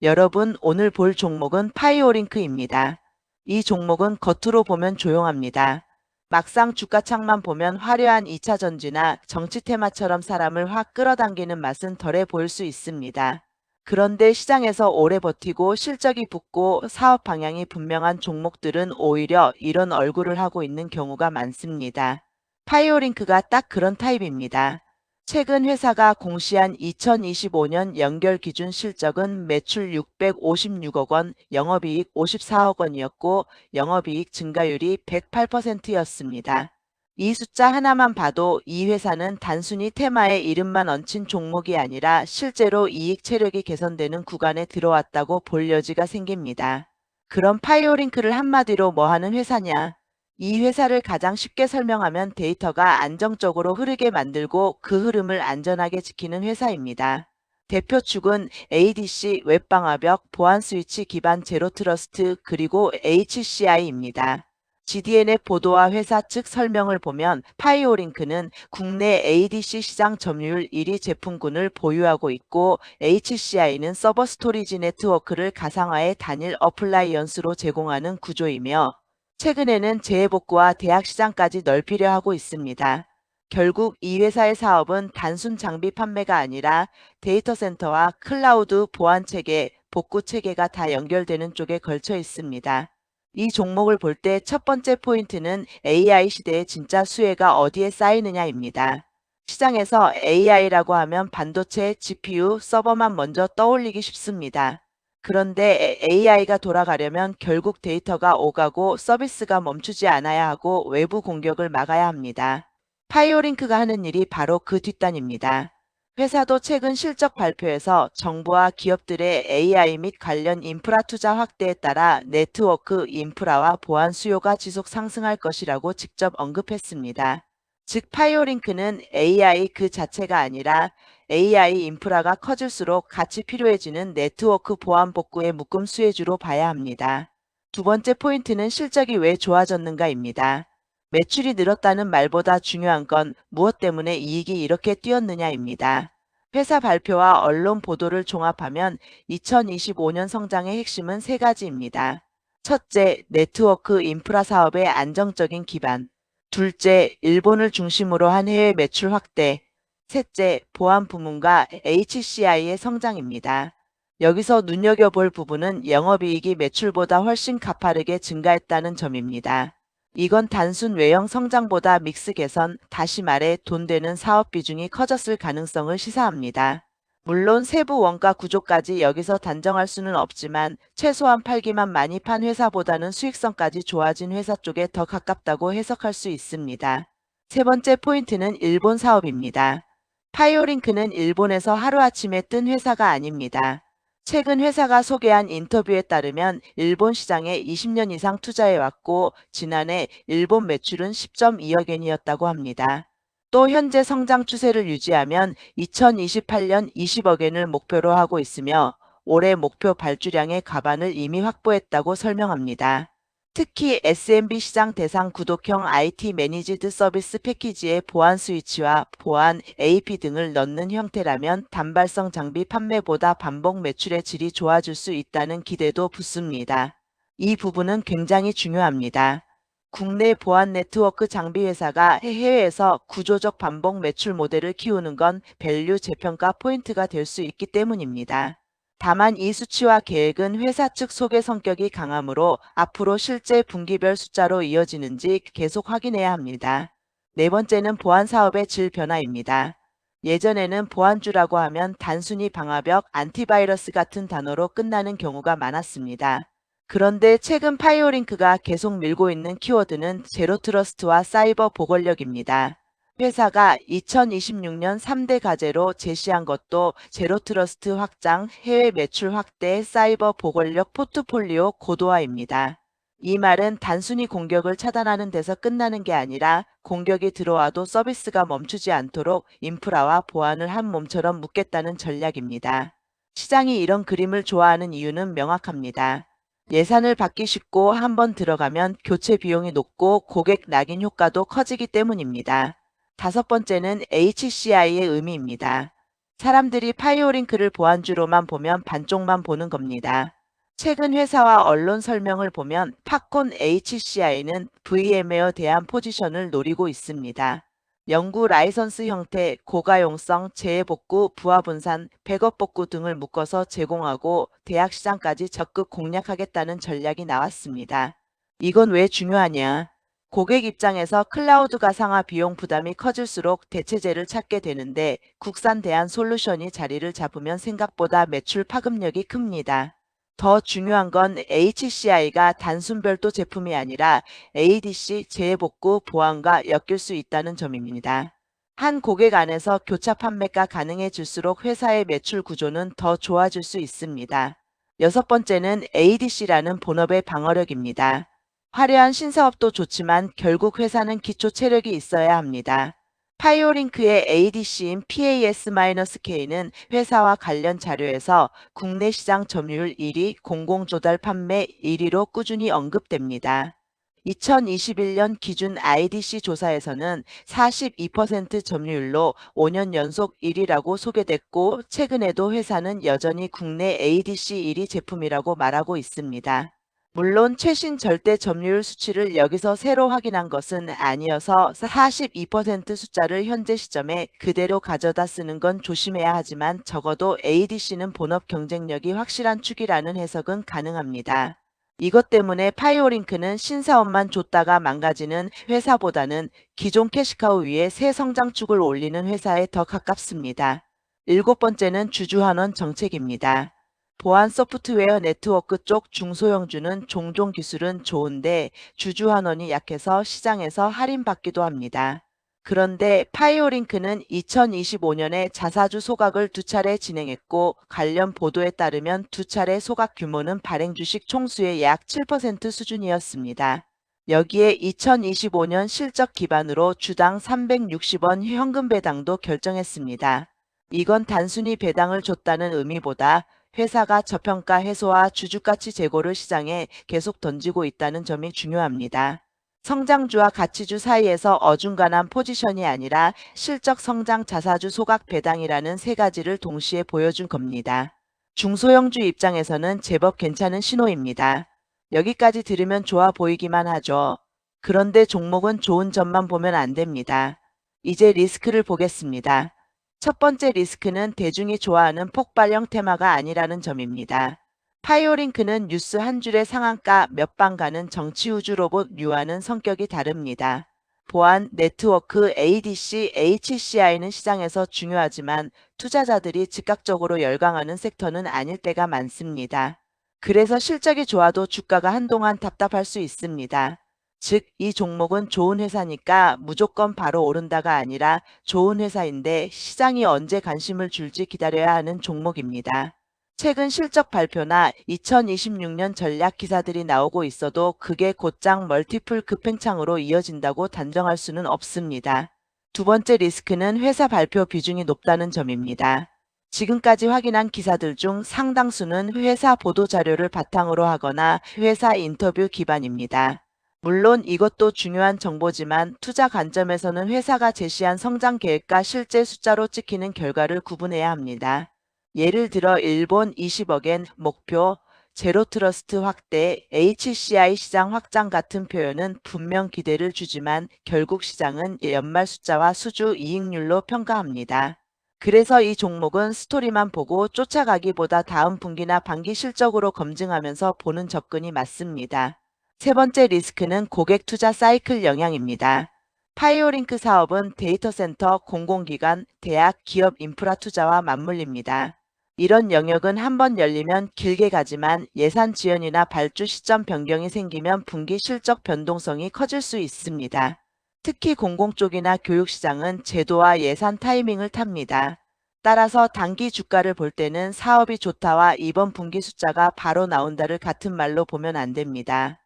여러분, 오늘 볼 종목은 파이오링크입니다. 이 종목은 겉으로 보면 조용합니다. 막상 주가창만 보면 화려한 2차 전지나 정치 테마처럼 사람을 확 끌어당기는 맛은 덜해 보일 수 있습니다. 그런데 시장에서 오래 버티고 실적이 붙고 사업 방향이 분명한 종목들은 오히려 이런 얼굴을 하고 있는 경우가 많습니다. 파이오링크가 딱 그런 타입입니다. 최근 회사가 공시한 2025년 연결 기준 실적은 매출 656억 원, 영업이익 54억 원이었고 영업이익 증가율이 108%였습니다. 이 숫자 하나만 봐도 이 회사는 단순히 테마에 이름만 얹힌 종목이 아니라 실제로 이익 체력이 개선되는 구간에 들어왔다고 볼 여지가 생깁니다. 그럼 파이오링크를 한마디로 뭐 하는 회사냐? 이 회사를 가장 쉽게 설명하면 데이터가 안정적으로 흐르게 만들고 그 흐름을 안전하게 지키는 회사입니다. 대표 축은 ADC, 웹방화벽, 보안 스위치 기반 제로 트러스트 그리고 HCI입니다. GDN의 보도와 회사 측 설명을 보면 파이오링크는 국내 ADC 시장 점유율 1위 제품군을 보유하고 있고 HCI는 서버 스토리지 네트워크를 가상화의 단일 어플라이언스로 제공하는 구조이며 최근에는 재해복구와 대학 시장까지 넓히려 하고 있습니다. 결국 이 회사의 사업은 단순 장비 판매가 아니라 데이터 센터와 클라우드 보안 체계, 복구 체계가 다 연결되는 쪽에 걸쳐 있습니다. 이 종목을 볼 때 첫 번째 포인트는 AI 시대의 진짜 수혜가 어디에 쌓이느냐입니다. 시장에서 AI라고 하면 반도체, GPU, 서버만 먼저 떠올리기 쉽습니다. 그런데 AI가 돌아가려면 결국 데이터가 오가고 서비스가 멈추지 않아야 하고 외부 공격을 막아야 합니다. 파이오링크가 하는 일이 바로 그 뒷단입니다. 회사도 최근 실적 발표에서 정부와 기업들의 AI 및 관련 인프라 투자 확대에 따라 네트워크 인프라와 보안 수요가 지속 상승할 것이라고 직접 언급했습니다. 즉 파이오링크는 AI 그 자체가 아니라 AI 인프라가 커질수록 같이 필요해지는 네트워크 보안 복구의 묶음 수혜주로 봐야 합니다. 두 번째 포인트는 실적이 왜 좋아졌는가입니다. 매출이 늘었다는 말보다 중요한 건 무엇 때문에 이익이 이렇게 뛰었느냐입니다. 회사 발표와 언론 보도를 종합하면 2025년 성장의 핵심은 세 가지입니다. 첫째, 네트워크 인프라 사업의 안정적인 기반. 둘째, 일본을 중심으로 한 해외 매출 확대. 셋째, 보안 부문과 HCI의 성장입니다. 여기서 눈여겨볼 부분은 영업이익이 매출보다 훨씬 가파르게 증가했다는 점입니다. 이건 단순 외형 성장보다 믹스 개선, 다시 말해 돈 되는 사업 비중이 커졌을 가능성을 시사합니다. 물론 세부 원가 구조까지 여기서 단정할 수는 없지만 최소한 팔기만 많이 판 회사보다는 수익성까지 좋아진 회사 쪽에 더 가깝다고 해석할 수 있습니다. 세 번째 포인트는 일본 사업입니다. 파이오링크는 일본에서 하루아침에 뜬 회사가 아닙니다. 최근 회사가 소개한 인터뷰에 따르면 일본 시장에 20년 이상 투자해왔고 지난해 일본 매출은 10.2억 엔이었다고 합니다. 또 현재 성장 추세를 유지하면 2028년 20억 엔을 목표로 하고 있으며 올해 목표 발주량의 가반을 이미 확보했다고 설명합니다. 특히 SMB 시장 대상 구독형 IT 매니지드 서비스 패키지에 보안 스위치와 보안 AP 등을 넣는 형태라면 단발성 장비 판매보다 반복 매출의 질이 좋아질 수 있다는 기대도 붙습니다. 이 부분은 굉장히 중요합니다. 국내 보안 네트워크 장비 회사가 해외에서 구조적 반복 매출 모델을 키우는 건 밸류 재평가 포인트가 될 수 있기 때문입니다. 다만 이 수치와 계획은 회사 측 소개 성격이 강하므로 앞으로 실제 분기별 숫자로 이어지는지 계속 확인해야 합니다. 네 번째는 보안 사업의 질 변화입니다. 예전에는 보안주라고 하면 단순히 방화벽, 안티바이러스 같은 단어로 끝나는 경우가 많았습니다. 그런데 최근 파이오링크가 계속 밀고 있는 키워드는 제로 트러스트와 사이버 보건력입니다. 회사가 2026년 3대 과제로 제시한 것도 제로 트러스트 확장, 해외 매출 확대, 사이버 보건력 포트폴리오 고도화입니다. 이 말은 단순히 공격을 차단하는 데서 끝나는 게 아니라 공격이 들어와도 서비스가 멈추지 않도록 인프라와 보안을 한 몸처럼 묶겠다는 전략입니다. 시장이 이런 그림을 좋아하는 이유는 명확합니다. 예산을 받기 쉽고 한번 들어가면 교체 비용이 높고 고객 낙인 효과도 커지기 때문입니다. 다섯 번째는 HCI의 의미입니다. 사람들이 파이오링크를 보안주로만 보면 반쪽만 보는 겁니다. 최근 회사와 언론 설명을 보면 팝콘 HCI는 VM웨어에 대한 포지션을 노리고 있습니다. 연구 라이선스 형태, 고가용성, 재해복구, 부하분산, 백업복구 등을 묶어서 제공하고 대학 시장까지 적극 공략하겠다는 전략이 나왔습니다. 이건 왜 중요하냐? 고객 입장에서 클라우드 가상화 비용 부담이 커질수록 대체제를 찾게 되는데 국산 대안 솔루션이 자리를 잡으면 생각보다 매출 파급력이 큽니다. 더 중요한 건 HCI가 단순 별도 제품이 아니라 ADC 재해복구 보안과 엮일 수 있다는 점입니다. 한 고객 안에서 교차 판매가 가능해질수록 회사의 매출 구조는 더 좋아질 수 있습니다. 여섯 번째는 ADC라는 본업의 방어력입니다. 화려한 신사업도 좋지만 결국 회사는 기초 체력이 있어야 합니다. 파이오링크의 ADC인 PAS-K는 회사와 관련 자료에서 국내 시장 점유율 1위, 공공조달 판매 1위로 꾸준히 언급됩니다. 2021년 기준 IDC 조사에서는 42% 점유율로 5년 연속 1위라고 소개됐고 최근에도 회사는 여전히 국내 ADC 1위 제품이라고 말하고 있습니다. 물론 최신 절대 점유율 수치를 여기서 새로 확인한 것은 아니어서 42% 숫자를 현재 시점에 그대로 가져다 쓰는 건 조심해야 하지만 적어도 ADC는 본업 경쟁력이 확실한 축이라는 해석은 가능합니다. 이것 때문에 파이오링크는 신사업만 줬다가 망가지는 회사보다는 기존 캐시카우 위에 새 성장축을 올리는 회사에 더 가깝습니다. 일곱 번째는 주주환원 정책입니다. 보안 소프트웨어 네트워크 쪽 중소형주는 종종 기술은 좋은데 주주환원이 약해서 시장에서 할인받기도 합니다. 그런데 파이오링크는 2025년에 자사주 소각을 2차례 진행했고 관련 보도에 따르면 2차례 소각 규모는 발행 주식 총수의 약 7% 수준이었습니다. 여기에 2025년 실적 기반으로 주당 360원 현금 배당도 결정했습니다. 이건 단순히 배당을 줬다는 의미보다 회사가 저평가 해소와 주주가치 제고를 시장에 계속 던지고 있다는 점이 중요합니다. 성장주와 가치주 사이에서 어중간한 포지션이 아니라 실적 성장 자사주 소각 배당이라는 세 가지를 동시에 보여준 겁니다. 중소형주 입장에서는 제법 괜찮은 신호입니다. 여기까지 들으면 좋아 보이기만 하죠. 그런데 종목은 좋은 점만 보면 안 됩니다. 이제 리스크를 보겠습니다. 첫 번째 리스크는 대중이 좋아하는 폭발형 테마가 아니라는 점입니다. 파이오링크는 뉴스 한 줄의 상한가 몇 방 가는 정치우주 로봇 류와는 성격이 다릅니다. 보안, 네트워크, ADC, HCI는 시장에서 중요하지만 투자자들이 즉각적으로 열광하는 섹터는 아닐 때가 많습니다. 그래서 실적이 좋아도 주가가 한동안 답답할 수 있습니다. 즉, 이 종목은 좋은 회사니까 무조건 바로 오른다가 아니라 좋은 회사인데 시장이 언제 관심을 줄지 기다려야 하는 종목입니다. 최근 실적 발표나 2026년 전략 기사들이 나오고 있어도 그게 곧장 멀티플 급팽창으로 이어진다고 단정할 수는 없습니다. 두 번째 리스크는 회사 발표 비중이 높다는 점입니다. 지금까지 확인한 기사들 중 상당수는 회사 보도자료를 바탕으로 하거나 회사 인터뷰 기반입니다. 물론 이것도 중요한 정보지만 투자 관점에서는 회사가 제시한 성장 계획과 실제 숫자로 찍히는 결과를 구분해야 합니다. 예를 들어 일본 20억엔 목표, 제로 트러스트 확대, HCI 시장 확장 같은 표현은 분명 기대를 주지만 결국 시장은 연말 숫자와 수주 이익률로 평가합니다. 그래서 이 종목은 스토리만 보고 쫓아가기보다 다음 분기나 반기 실적으로 검증하면서 보는 접근이 맞습니다. 세 번째 리스크는 고객 투자 사이클 영향입니다. 파이오링크 사업은 데이터 센터, 공공기관, 대학, 기업 인프라 투자와 맞물립니다. 이런 영역은 한번 열리면 길게 가지만 예산 지연이나 발주 시점 변경이 생기면 분기 실적 변동성이 커질 수 있습니다. 특히 공공 쪽이나 교육 시장은 제도와 예산 타이밍을 탑니다. 따라서 단기 주가를 볼 때는 사업이 좋다와 이번 분기 숫자가 바로 나온다를 같은 말로 보면 안 됩니다.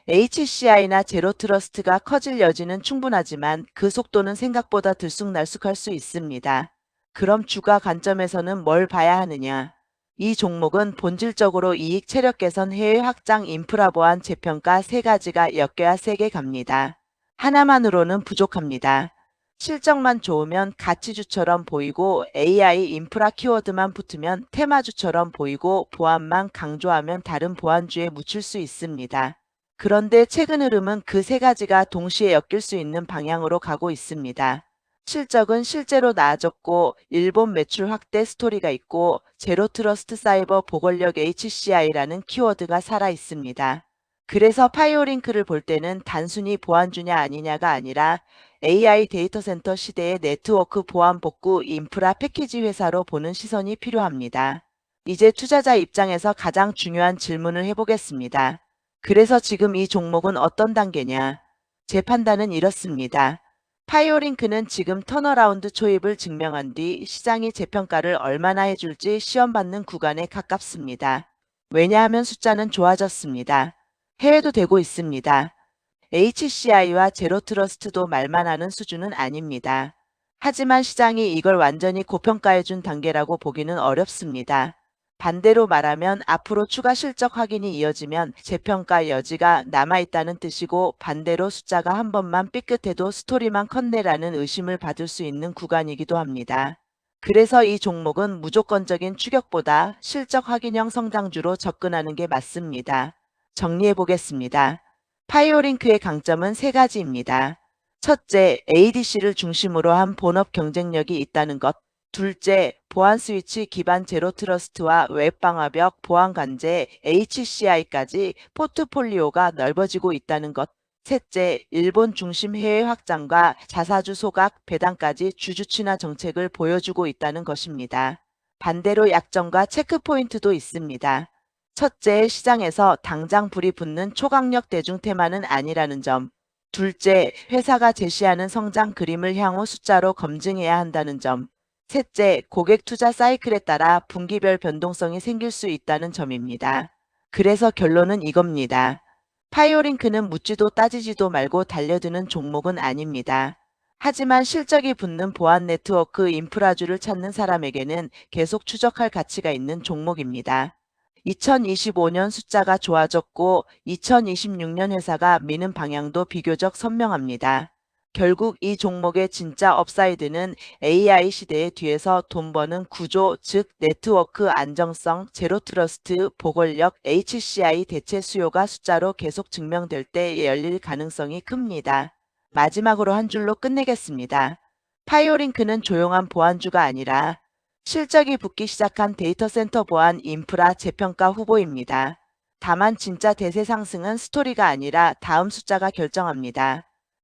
HCI나 제로 트러스트가 커질 여지는 충분하지만 그 속도는 생각보다 들쑥날쑥할 수 있습니다. 그럼 주가 관점에서는 뭘 봐야 하느냐? 이 종목은 본질적으로 이익 체력 개선, 해외 확장, 인프라 보안, 재평가 세 가지가 엮여야 세게 갑니다. 하나만으로는 부족합니다. 실적만 좋으면 가치주처럼 보이고 AI 인프라 키워드만 붙으면 테마주처럼 보이고 보안만 강조하면 다른 보안주에 묻힐 수 있습니다. 그런데 최근 흐름은 그 세 가지가 동시에 엮일 수 있는 방향으로 가고 있습니다. 실적은 실제로 나아졌고 일본 매출 확대 스토리가 있고 제로 트러스트 사이버 보건력 HCI라는 키워드가 살아 있습니다. 그래서 파이오링크를 볼 때는 단순히 보안주냐 아니냐가 아니라 AI 데이터 센터 시대의 네트워크 보안 복구 인프라 패키지 회사로 보는 시선이 필요합니다. 이제 투자자 입장에서 가장 중요한 질문을 해보겠습니다. 그래서 지금 이 종목은 어떤 단계냐? 제 판단은 이렇습니다. 파이오링크는 지금 턴어라운드 초입을 증명한 뒤 시장이 재평가를 얼마나 해줄지 시험받는 구간에 가깝습니다. 왜냐하면 숫자는 좋아졌습니다. 해외도 되고 있습니다. HCI와 제로트러스트도 말만 하는 수준은 아닙니다. 하지만 시장이 이걸 완전히 고평가해준 단계라고 보기는 어렵습니다. 반대로 말하면 앞으로 추가 실적 확인이 이어지면 재평가 여지가 남아있다는 뜻이고 반대로 숫자가 한 번만 삐끗해도 스토리만 컸네라는 의심을 받을 수 있는 구간이기도 합니다. 그래서 이 종목은 무조건적인 추격보다 실적 확인형 성장주로 접근하는 게 맞습니다. 정리해 보겠습니다. 파이오링크의 강점은 세 가지입니다. 첫째, ADC를 중심으로 한 본업 경쟁력이 있다는 것. 둘째, 보안 스위치 기반 제로 트러스트와 웹 방화벽 보안 관제 HCI까지 포트폴리오가 넓어지고 있다는 것. 셋째, 일본 중심 해외 확장과 자사주 소각 배당까지 주주친화 정책을 보여주고 있다는 것입니다. 반대로 약점과 체크포인트도 있습니다. 첫째, 시장에서 당장 불이 붙는 초강력 대중 테마는 아니라는 점. 둘째, 회사가 제시하는 성장 그림을 향후 숫자로 검증해야 한다는 점. 셋째, 고객 투자 사이클에 따라 분기별 변동성이 생길 수 있다는 점입니다. 그래서 결론은 이겁니다. 파이오링크는 묻지도 따지지도 말고 달려드는 종목은 아닙니다. 하지만 실적이 붙는 보안 네트워크 인프라주를 찾는 사람에게는 계속 추적할 가치가 있는 종목입니다. 2025년 숫자가 좋아졌고 2026년 회사가 미는 방향도 비교적 선명합니다. 결국 이 종목의 진짜 업사이드는 AI 시대의 뒤에서 돈 버는 구조, 즉 네트워크 안정성, 제로 트러스트, 보건력, HCI 대체 수요가 숫자로 계속 증명될 때 열릴 가능성이 큽니다. 마지막으로 한 줄로 끝내겠습니다. 파이오링크는 조용한 보안주가 아니라 실적이 붙기 시작한 데이터 센터 보안 인프라 재평가 후보입니다. 다만 진짜 대세 상승은 스토리가 아니라 다음 숫자가 결정합니다.